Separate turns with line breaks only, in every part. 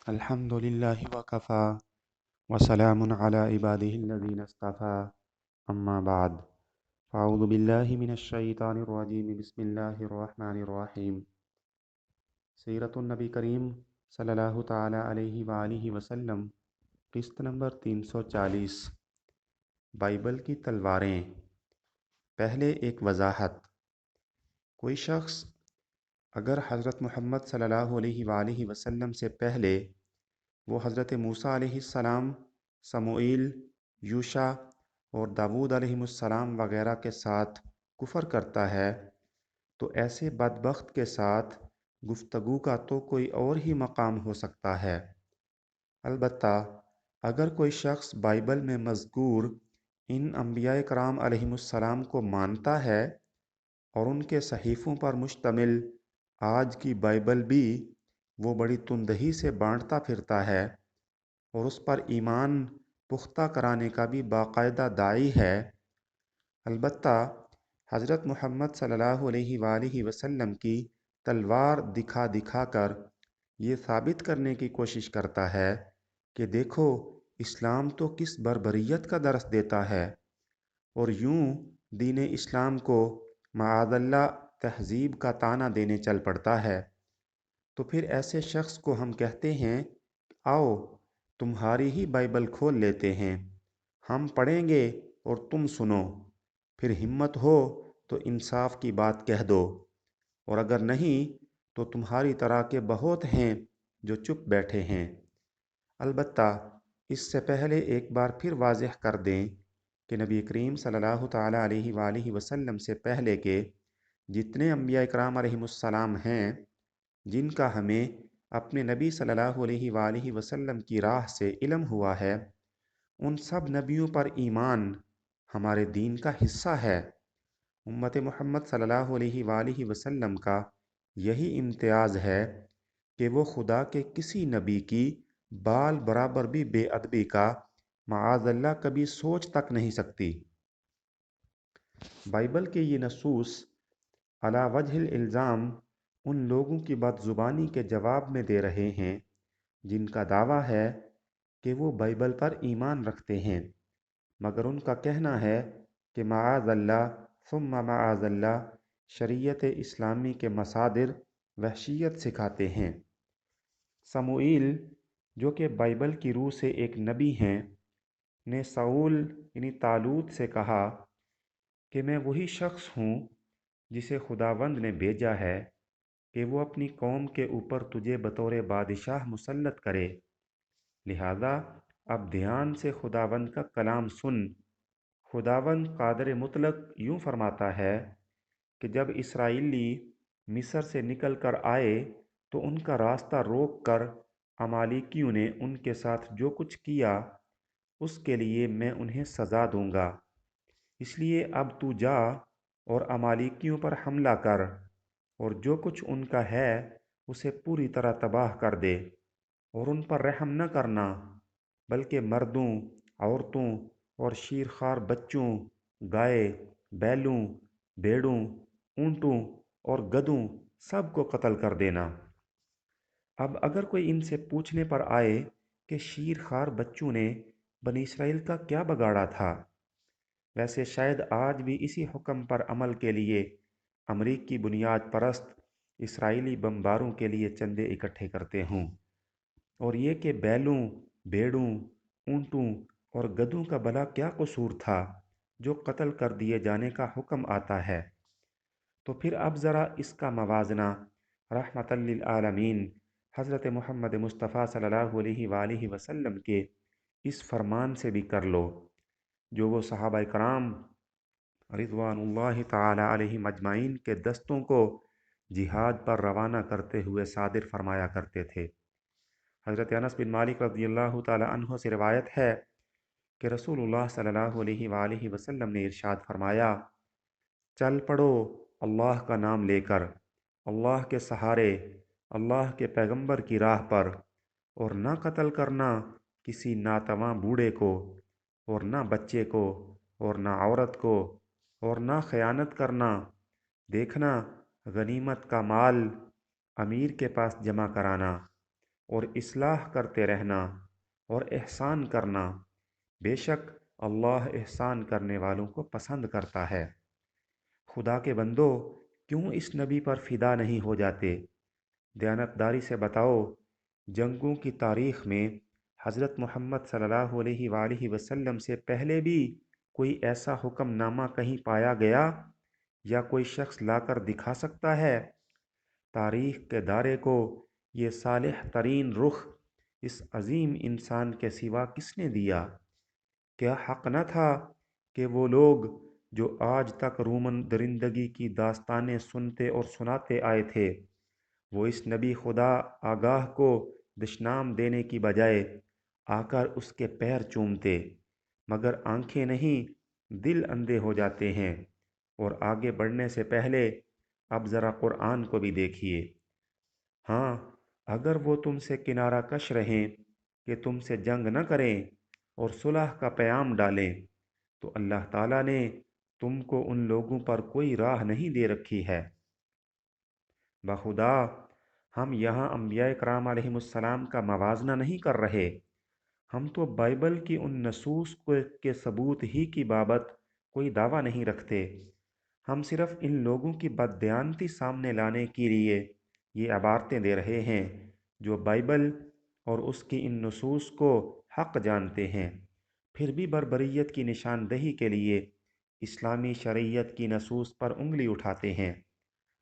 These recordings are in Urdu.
الحمد لله وكفى وسلام على عباده الذين اصطفى أما بعد فأعوذ بالله من الشيطان الرجيم بسم الله الرحمن الرحيم سیرت النبی کریم صلی اللہ تعالی علیہ وآلہ وسلم قسط نمبر 340 بائبل کی تلواریں۔ پہلے ایک وضاحت۔ کوئی شخص اگر حضرت محمد صلی اللہ علیہ وآلہ وسلم سے پہلے وہ حضرت موسیٰ علیہ السلام، سموئیل، یوشع اور داؤد علیہ السلام وغیرہ کے ساتھ کفر کرتا ہے تو ایسے بدبخت کے ساتھ گفتگو کا تو کوئی اور ہی مقام ہو سکتا ہے۔ البتہ اگر کوئی شخص بائبل میں مذکور ان انبیاء کرام علیہ السلام کو مانتا ہے اور ان کے صحیفوں پر مشتمل آج کی بائبل بھی وہ بڑی تندہی سے بانٹتا پھرتا ہے اور اس پر ایمان پختہ کرانے کا بھی باقاعدہ داعی ہے، البتہ حضرت محمد صلی اللہ علیہ وآلہ وسلم کی تلوار دکھا دکھا کر یہ ثابت کرنے کی کوشش کرتا ہے کہ دیکھو اسلام تو کس بربریت کا درس دیتا ہے، اور یوں دین اسلام کو معاذ اللہ تہذیب کا طعنہ دینے چل پڑتا ہے۔ تو پھر ایسے شخص کو ہم کہتے ہیں آؤ تمہاری ہی بائبل کھول لیتے ہیں، ہم پڑھیں گے اور تم سنو، پھر ہمت ہو تو انصاف کی بات کہہ دو، اور اگر نہیں تو تمہاری طرح کے بہت ہیں جو چپ بیٹھے ہیں۔ البتہ اس سے پہلے ایک بار پھر واضح کر دیں کہ نبی کریم صلی اللہ تعالی علیہ وآلہ وسلم سے پہلے کے جتنے انبیاء اکرام علیہ السلام ہیں جن کا ہمیں اپنے نبی صلی اللہ علیہ وآلہ وسلم کی راہ سے علم ہوا ہے، ان سب نبیوں پر ایمان ہمارے دین کا حصہ ہے۔ امت محمد صلی اللہ علیہ وآلہ وسلم کا یہی امتیاز ہے کہ وہ خدا کے کسی نبی کی بال برابر بھی بے ادبی کا معاذ اللہ کبھی سوچ تک نہیں سکتی۔ بائبل کے یہ نصوص علی وجہ الالزام ان لوگوں کی بد زبانی کے جواب میں دے رہے ہیں جن کا دعویٰ ہے کہ وہ بائبل پر ایمان رکھتے ہیں، مگر ان کا کہنا ہے کہ معاذ اللہ ثم معاذ اللہ شریعت اسلامی کے مصادر وحشیت سکھاتے ہیں۔ سموئیل جو کہ بائبل کی روح سے ایک نبی ہیں نے ساؤل یعنی طالوت سے کہا کہ میں وہی شخص ہوں جسے خداوند نے بھیجا ہے کہ وہ اپنی قوم کے اوپر تجھے بطور بادشاہ مسلط کرے، لہذا اب دھیان سے خداوند کا کلام سن۔ خداوند قادر مطلق یوں فرماتا ہے کہ جب اسرائیلی مصر سے نکل کر آئے تو ان کا راستہ روک کر عمالیکیوں نے ان کے ساتھ جو کچھ کیا اس کے لیے میں انہیں سزا دوں گا، اس لیے اب تو جا اور عمالیکیوں پر حملہ کر اور جو کچھ ان کا ہے اسے پوری طرح تباہ کر دے، اور ان پر رحم نہ کرنا بلکہ مردوں، عورتوں اور شیرخوار بچوں، گائے، بیلوں، بھیڑوں، اونٹوں اور گدھوں سب کو قتل کر دینا۔ اب اگر کوئی ان سے پوچھنے پر آئے کہ شیرخوار بچوں نے بنی اسرائیل کا کیا بگاڑا تھا، ویسے شاید آج بھی اسی حکم پر عمل کے لیے امریکی بنیاد پرست اسرائیلی بمباروں کے لیے چندے اکٹھے کرتے ہوں، اور یہ کہ بیلوں، بھیڑوں، اونٹوں اور گدھوں کا بھلا کیا قصور تھا جو قتل کر دیے جانے کا حکم آتا ہے۔ تو پھر اب ذرا اس کا موازنہ رحمت للعالمین حضرت محمد مصطفیٰ صلی اللہ علیہ وآلہ وسلم کے اس فرمان سے بھی کر لو جو وہ صحابہ کرام رضوان اللہ تعالی علیہم اجمعین کے دستوں کو جہاد پر روانہ کرتے ہوئے صادر فرمایا کرتے تھے۔ حضرت انس بن مالک رضی اللہ تعالی عنہ سے روایت ہے کہ رسول اللہ صلی اللہ علیہ وآلہ وسلم نے ارشاد فرمایا، چل پڑو اللہ کا نام لے کر، اللہ کے سہارے، اللہ کے پیغمبر کی راہ پر، اور نہ قتل کرنا کسی ناتواں بوڑھے کو، اور نہ بچے کو، اور نہ عورت کو، اور نہ خیانت کرنا، دیکھنا غنیمت کا مال امیر کے پاس جمع کرانا، اور اصلاح کرتے رہنا اور احسان کرنا، بے شک اللہ احسان کرنے والوں کو پسند کرتا ہے۔ خدا کے بندو، کیوں اس نبی پر فدا نہیں ہو جاتے؟ دیانتداری سے بتاؤ، جنگوں کی تاریخ میں حضرت محمد صلی اللہ علیہ وآلہ وسلم سے پہلے بھی کوئی ایسا حکم نامہ کہیں پایا گیا یا کوئی شخص لا کر دکھا سکتا ہے؟ تاریخ کے دائرے کو یہ صالح ترین رخ اس عظیم انسان کے سوا کس نے دیا؟ کیا حق نہ تھا کہ وہ لوگ جو آج تک رومن درندگی کی داستانیں سنتے اور سناتے آئے تھے، وہ اس نبی خدا آگاہ کو دشنام دینے کی بجائے آ کر اس کے پیر چومتے؟ مگر آنکھیں نہیں، دل اندھے ہو جاتے ہیں۔ اور آگے بڑھنے سے پہلے اب ذرا قرآن کو بھی دیکھیے۔ ہاں، اگر وہ تم سے کنارہ کش رہیں کہ تم سے جنگ نہ کریں اور صلح کا پیام ڈالیں، تو اللہ تعالیٰ نے تم کو ان لوگوں پر کوئی راہ نہیں دے رکھی ہے۔ بخدا، ہم یہاں انبیاء کرام علیہم السلام کا موازنہ نہیں کر رہے، ہم تو بائبل کی ان نصوص کے ثبوت ہی کی بابت کوئی دعویٰ نہیں رکھتے۔ ہم صرف ان لوگوں کی بددیانتی سامنے لانے کے لیے یہ عبارتیں دے رہے ہیں جو بائبل اور اس کی ان نصوص کو حق جانتے ہیں، پھر بھی بربریت کی نشاندہی کے لیے اسلامی شریعت کی نصوص پر انگلی اٹھاتے ہیں۔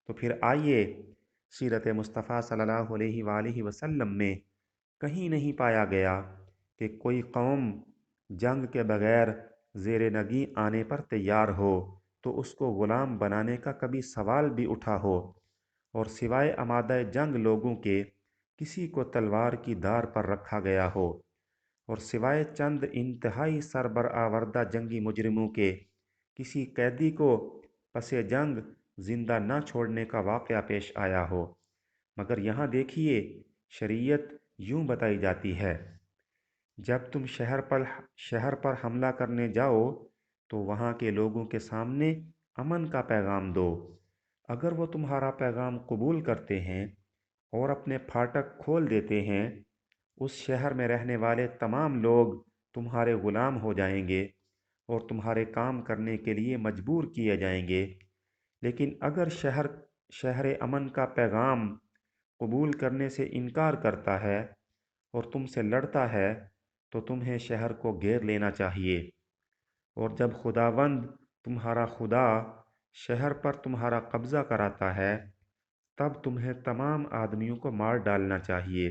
تو پھر آئیے، سیرت مصطفیٰ صلی اللہ علیہ وآلہ وسلم میں کہیں نہیں پایا گیا کہ کوئی قوم جنگ کے بغیر زیر نگیں آنے پر تیار ہو تو اس کو غلام بنانے کا کبھی سوال بھی اٹھا ہو، اور سوائے آمادہ جنگ لوگوں کے کسی کو تلوار کی دار پر رکھا گیا ہو، اور سوائے چند انتہائی سربرآوردہ جنگی مجرموں کے کسی قیدی کو پس جنگ زندہ نہ چھوڑنے کا واقعہ پیش آیا ہو۔ مگر یہاں دیکھیے، شریعت یوں بتائی جاتی ہے: جب تم شہر پر حملہ کرنے جاؤ تو وہاں کے لوگوں کے سامنے امن کا پیغام دو۔ اگر وہ تمہارا پیغام قبول کرتے ہیں اور اپنے پھاٹک کھول دیتے ہیں، اس شہر میں رہنے والے تمام لوگ تمہارے غلام ہو جائیں گے اور تمہارے کام کرنے کے لیے مجبور کیے جائیں گے۔ لیکن اگر شہر امن کا پیغام قبول کرنے سے انکار کرتا ہے اور تم سے لڑتا ہے تو تمہیں شہر کو گھیر لینا چاہیے، اور جب خداوند تمہارا خدا شہر پر تمہارا قبضہ کراتا ہے تب تمہیں تمام آدمیوں کو مار ڈالنا چاہیے۔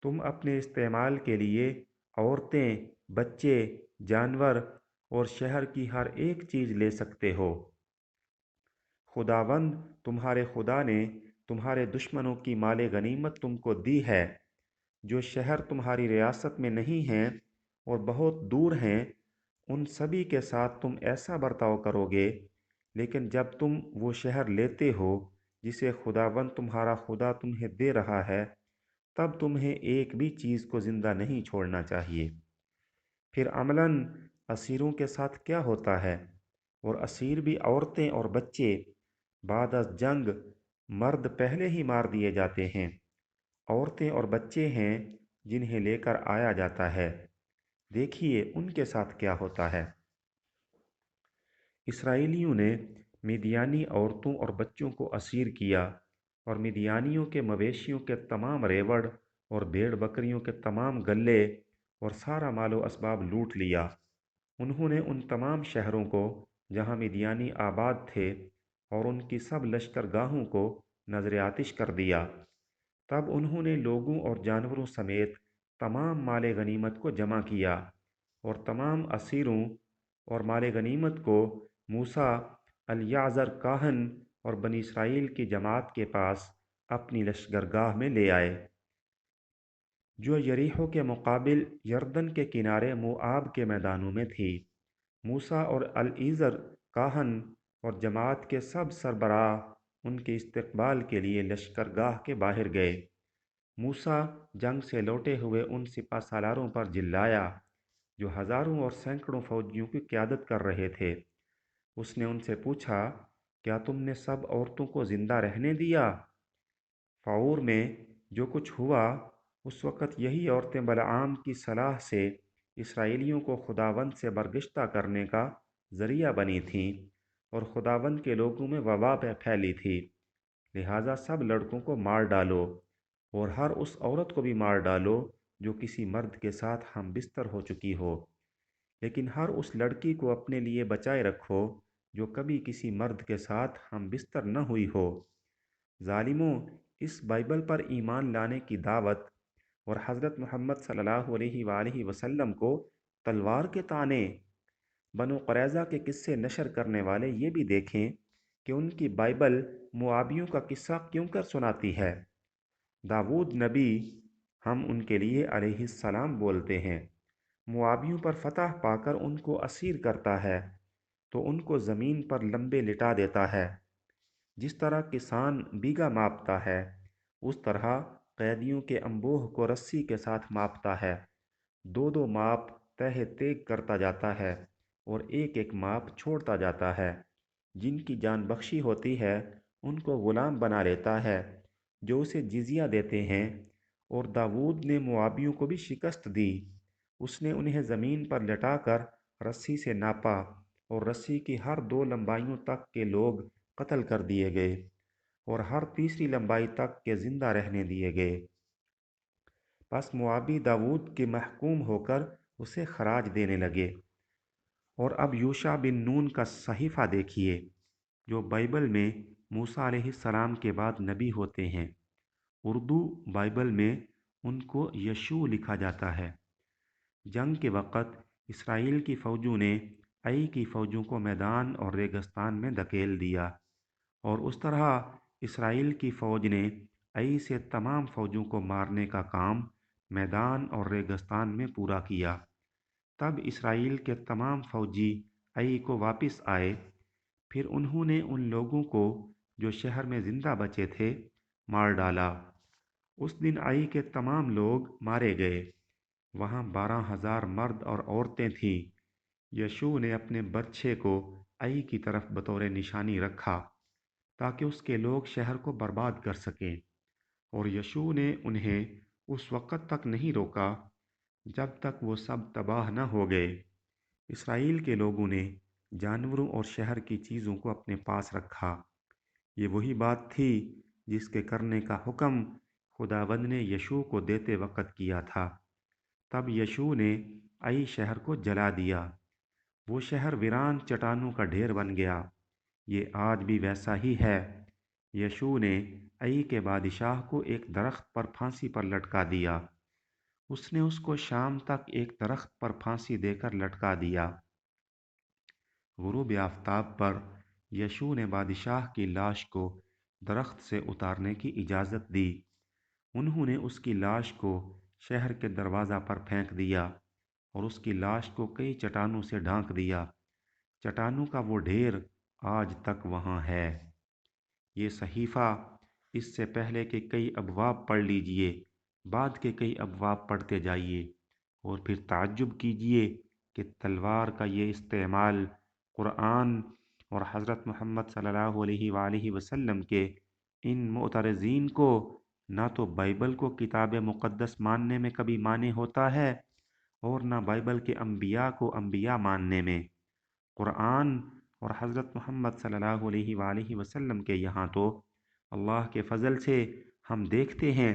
تم اپنے استعمال کے لیے عورتیں، بچے، جانور اور شہر کی ہر ایک چیز لے سکتے ہو۔ خداوند تمہارے خدا نے تمہارے دشمنوں کی مال غنیمت تم کو دی ہے، جو شہر تمہاری ریاست میں نہیں ہیں اور بہت دور ہیں، ان سبھی کے ساتھ تم ایسا برتاؤ کرو گے، لیکن جب تم وہ شہر لیتے ہو جسے خداوند تمہارا خدا تمہیں دے رہا ہے، تب تمہیں ایک بھی چیز کو زندہ نہیں چھوڑنا چاہیے۔ پھر عملاً اسیروں کے ساتھ کیا ہوتا ہے؟ اور اسیر بھی عورتیں اور بچے۔ بعد از جنگ مرد پہلے ہی مار دیے جاتے ہیں، عورتیں اور بچے ہیں جنہیں لے کر آیا جاتا ہے، دیکھیے ان کے ساتھ کیا ہوتا ہے۔ اسرائیلیوں نے مدیانی عورتوں اور بچوں کو اسیر کیا اور مدیانیوں کے مویشیوں کے تمام ریوڑ اور بھیڑ بکریوں کے تمام گلے اور سارا مال و اسباب لوٹ لیا۔ انہوں نے ان تمام شہروں کو جہاں مدیانی آباد تھے اور ان کی سب لشکر گاہوں کو نذر آتش کر دیا۔ تب انہوں نے لوگوں اور جانوروں سمیت تمام مال غنیمت کو جمع کیا اور تمام اسیروں اور مال غنیمت کو موسیٰ الیعزر کاہن اور بنی اسرائیل کی جماعت کے پاس اپنی لشکرگاہ میں لے آئے، جو یریحو کے مقابل یردن کے کنارے موآب کے میدانوں میں تھی۔ موسیٰ اور الیعزر کاہن اور جماعت کے سب سربراہ ان کے استقبال کے لیے لشکرگاہ کے باہر گئے۔ موسیٰ جنگ سے لوٹے ہوئے ان سپہ سالاروں پر جلایا جو ہزاروں اور سینکڑوں فوجیوں کی قیادت کر رہے تھے۔ اس نے ان سے پوچھا، کیا تم نے سب عورتوں کو زندہ رہنے دیا؟ فاور میں جو کچھ ہوا اس وقت یہی عورتیں بلعام کی صلاح سے اسرائیلیوں کو خداوند سے برگشتہ کرنے کا ذریعہ بنی تھیں، اور خداوند کے لوگوں میں وبا پھیلی تھی، لہٰذا سب لڑکوں کو مار ڈالو، اور ہر اس عورت کو بھی مار ڈالو جو کسی مرد کے ساتھ ہم بستر ہو چکی ہو، لیکن ہر اس لڑکی کو اپنے لیے بچائے رکھو جو کبھی کسی مرد کے ساتھ ہم بستر نہ ہوئی ہو۔ ظالموں، اس بائبل پر ایمان لانے کی دعوت اور حضرت محمد صلی اللہ علیہ وآلہ وسلم کو تلوار کے تانے بنو قریظہ کے قصے نشر کرنے والے یہ بھی دیکھیں کہ ان کی بائبل موابیوں کا قصہ کیوں کر سناتی ہے۔ داود نبی، ہم ان کے لیے علیہ السلام بولتے ہیں، موابیوں پر فتح پا کر ان کو اسیر کرتا ہے تو ان کو زمین پر لمبے لٹا دیتا ہے۔ جس طرح کسان بیگھا ماپتا ہے، اس طرح قیدیوں کے انبوہ کو رسی کے ساتھ ماپتا ہے، دو دو ماپ تہ تیگ کرتا جاتا ہے اور ایک ایک ماپ چھوڑتا جاتا ہے۔ جن کی جان بخشی ہوتی ہے ان کو غلام بنا لیتا ہے جو اسے جزیہ دیتے ہیں، اور داود نے موابیوں کو بھی شکست دی۔ اس نے انہیں زمین پر لٹا کر رسی سے ناپا، اور رسی کی ہر دو لمبائیوں تک کے لوگ قتل کر دیے گئے، اور ہر تیسری لمبائی تک کے زندہ رہنے دیے گئے۔ پس موابی داود کے محکوم ہو کر اسے خراج دینے لگے۔ اور اب یوشع بن نون کا صحیفہ دیکھیے، جو بائبل میں موسیٰ علیہ السلام کے بعد نبی ہوتے ہیں۔ اردو بائبل میں ان کو یشوع لکھا جاتا ہے۔ جنگ کے وقت اسرائیل کی فوجوں نے ای کی فوجوں کو میدان اور ریگستان میں دھکیل دیا، اور اس طرح اسرائیل کی فوج نے ای سے تمام فوجوں کو مارنے کا کام میدان اور ریگستان میں پورا کیا۔ تب اسرائیل کے تمام فوجی ای کو واپس آئے، پھر انہوں نے ان لوگوں کو جو شہر میں زندہ بچے تھے مار ڈالا۔ اس دن ای کے تمام لوگ مارے گئے، وہاں 12,000 مرد اور عورتیں تھیں۔ یشوع نے اپنے برچھے کو ای کی طرف بطور نشانی رکھا تاکہ اس کے لوگ شہر کو برباد کر سکیں، اور یشوع نے انہیں اس وقت تک نہیں روکا جب تک وہ سب تباہ نہ ہو گئے۔ اسرائیل کے لوگوں نے جانوروں اور شہر کی چیزوں کو اپنے پاس رکھا۔ یہ وہی بات تھی جس کے کرنے کا حکم خداوند نے یشوع کو دیتے وقت کیا تھا۔ تب یشوع نے ای شہر کو جلا دیا، وہ شہر ویران چٹانوں کا ڈھیر بن گیا۔ یہ آج بھی ویسا ہی ہے۔ یشوع نے ای کے بادشاہ کو ایک درخت پر پھانسی پر لٹکا دیا۔ اس نے اس کو شام تک ایک درخت پر پھانسی دے کر لٹکا دیا۔ غروب آفتاب پر یشوع نے بادشاہ کی لاش کو درخت سے اتارنے کی اجازت دی۔ انہوں نے اس کی لاش کو شہر کے دروازہ پر پھینک دیا، اور اس کی لاش کو کئی چٹانوں سے ڈھانک دیا۔ چٹانوں کا وہ ڈھیر آج تک وہاں ہے۔ یہ صحیفہ اس سے پہلے کے کئی ابواب پڑھ لیجئے، بعد کے کئی ابواب پڑھتے جائیے، اور پھر تعجب کیجئے کہ تلوار کا یہ استعمال قرآن اور حضرت محمد صلی اللہ علیہ وآلہ وسلم کے ان معترضین کو نہ تو بائبل کو کتاب مقدس ماننے میں کبھی مانے ہوتا ہے، اور نہ بائبل کے انبیاء کو انبیاء ماننے میں۔ قرآن اور حضرت محمد صلی اللہ علیہ وآلہ وسلم کے یہاں تو اللہ کے فضل سے ہم دیکھتے ہیں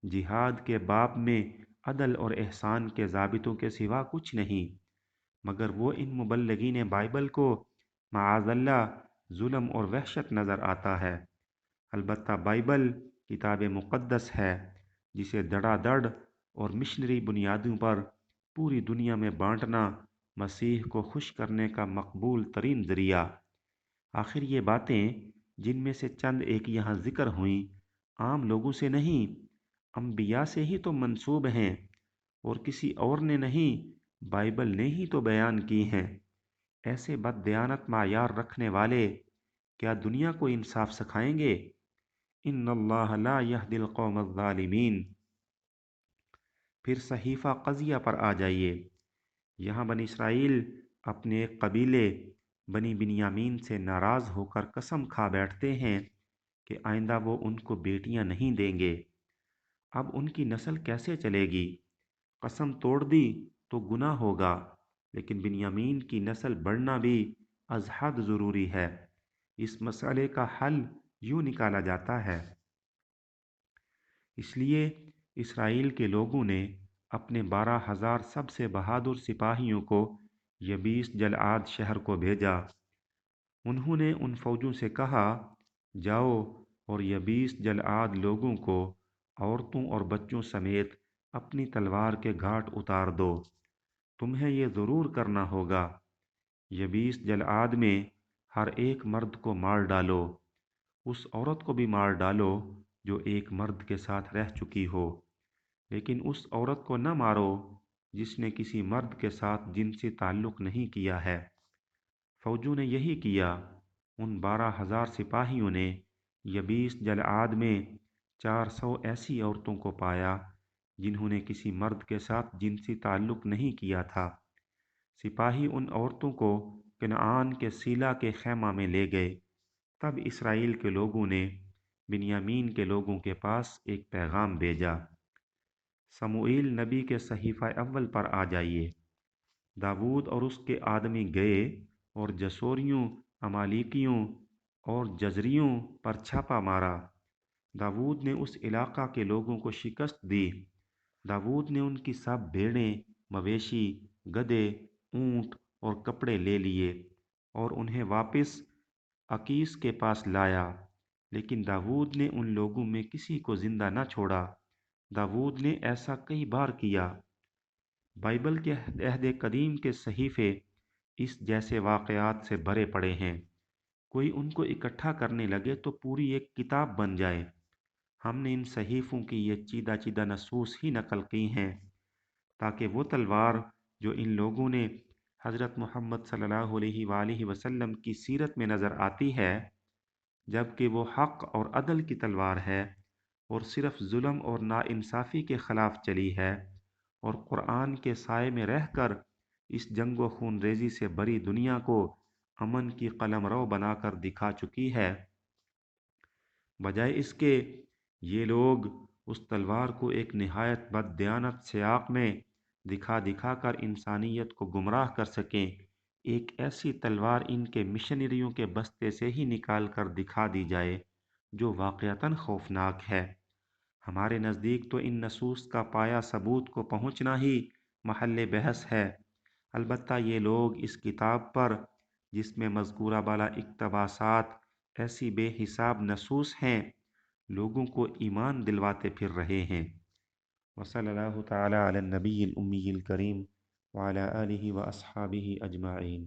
جہاد کے باب میں عدل اور احسان کے ضابطوں کے سوا کچھ نہیں، مگر وہ ان مبلغین بائبل کو معاذ اللہ ظلم اور وحشت نظر آتا ہے۔ البتہ بائبل کتاب مقدس ہے جسے دڑا دڑ اور مشنری بنیادوں پر پوری دنیا میں بانٹنا مسیح کو خوش کرنے کا مقبول ترین ذریعہ۔ آخر یہ باتیں جن میں سے چند ایک یہاں ذکر ہوئیں عام لوگوں سے نہیں، انبیاء سے ہی تو منسوب ہیں، اور کسی اور نے نہیں، بائبل نے ہی تو بیان کی ہیں۔ ایسے بد دیانت معیار رکھنے والے کیا دنیا کو انصاف سکھائیں گے؟ ان اللہ لا یہدی القوم الظالمین۔ پھر صحیفہ قضیہ پر آ جائیے۔ یہاں بنی اسرائیل اپنے ایک قبیلے بنی بنیامین سے ناراض ہو کر قسم کھا بیٹھتے ہیں کہ آئندہ وہ ان کو بیٹیاں نہیں دیں گے۔ اب ان کی نسل کیسے چلے گی؟ قسم توڑ دی تو گناہ ہوگا، لیکن بنیامین کی نسل بڑھنا بھی از حد ضروری ہے۔ اس مسئلے کا حل یوں نکالا جاتا ہے۔ اس لیے اسرائیل کے لوگوں نے اپنے 12,000 سب سے بہادر سپاہیوں کو یبیس جلعاد شہر کو بھیجا۔ انہوں نے ان فوجوں سے کہا، جاؤ اور یبیس جلعاد لوگوں کو عورتوں اور بچوں سمیت اپنی تلوار کے گھاٹ اتار دو۔ تمہیں یہ ضرور کرنا ہوگا۔ یبیس جلعاد میں ہر ایک مرد کو مار ڈالو، اس عورت کو بھی مار ڈالو جو ایک مرد کے ساتھ رہ چکی ہو، لیکن اس عورت کو نہ مارو جس نے کسی مرد کے ساتھ جنسی تعلق نہیں کیا ہے۔ فوجوں نے یہی کیا۔ ان 12,000 سپاہیوں نے یبیس جلعاد میں 400 ایسی عورتوں کو پایا جنہوں نے کسی مرد کے ساتھ جنسی تعلق نہیں کیا تھا۔ سپاہی ان عورتوں کو کنعان کے سیلا کے خیمہ میں لے گئے۔ تب اسرائیل کے لوگوں نے بنیامین کے لوگوں کے پاس ایک پیغام بھیجا۔ سموئیل نبی کے صحیفہ اول پر آ جائیے۔ داود اور اس کے آدمی گئے اور جسوریوں، امالیکیوں اور جزریوں پر چھاپا مارا۔ داود نے اس علاقہ کے لوگوں کو شکست دی۔ داود نے ان کی سب بھیڑیں، مویشی، گدھے، اونٹ اور کپڑے لے لیے اور انہیں واپس اکیس کے پاس لایا، لیکن داود نے ان لوگوں میں کسی کو زندہ نہ چھوڑا۔ داود نے ایسا کئی بار کیا۔ بائبل کے عہد قدیم کے صحیفے اس جیسے واقعات سے بھرے پڑے ہیں۔ کوئی ان کو اکٹھا کرنے لگے تو پوری ایک کتاب بن جائے۔ ہم نے ان صحیفوں کی یہ چیدہ چیدہ نصوص ہی نقل کی ہیں تاکہ وہ تلوار جو ان لوگوں نے حضرت محمد صلی اللہ علیہ وآلہ وسلم کی سیرت میں نظر آتی ہے، جبکہ وہ حق اور عدل کی تلوار ہے اور صرف ظلم اور ناانصافی کے خلاف چلی ہے، اور قرآن کے سائے میں رہ کر اس جنگ و خون ریزی سے بری دنیا کو امن کی قلمرو بنا کر دکھا چکی ہے، بجائے اس کے یہ لوگ اس تلوار کو ایک نہایت بددیانت سیاق میں دکھا دکھا کر انسانیت کو گمراہ کر سکیں۔ ایک ایسی تلوار ان کے مشنریوں کے بستے سے ہی نکال کر دکھا دی جائے جو واقعتاً خوفناک ہے۔ ہمارے نزدیک تو ان نصوص کا پایہ ثبوت کو پہنچنا ہی محل بحث ہے۔ البتہ یہ لوگ اس کتاب پر، جس میں مذکورہ بالا اقتباسات ایسی بے حساب نصوص ہیں، لوگوں کو ایمان دلواتے پھر رہے ہیں۔ وصلی اللہ تعالی علی النبی الامی الکریم وعلی آلہ واصحابہ اجمعین۔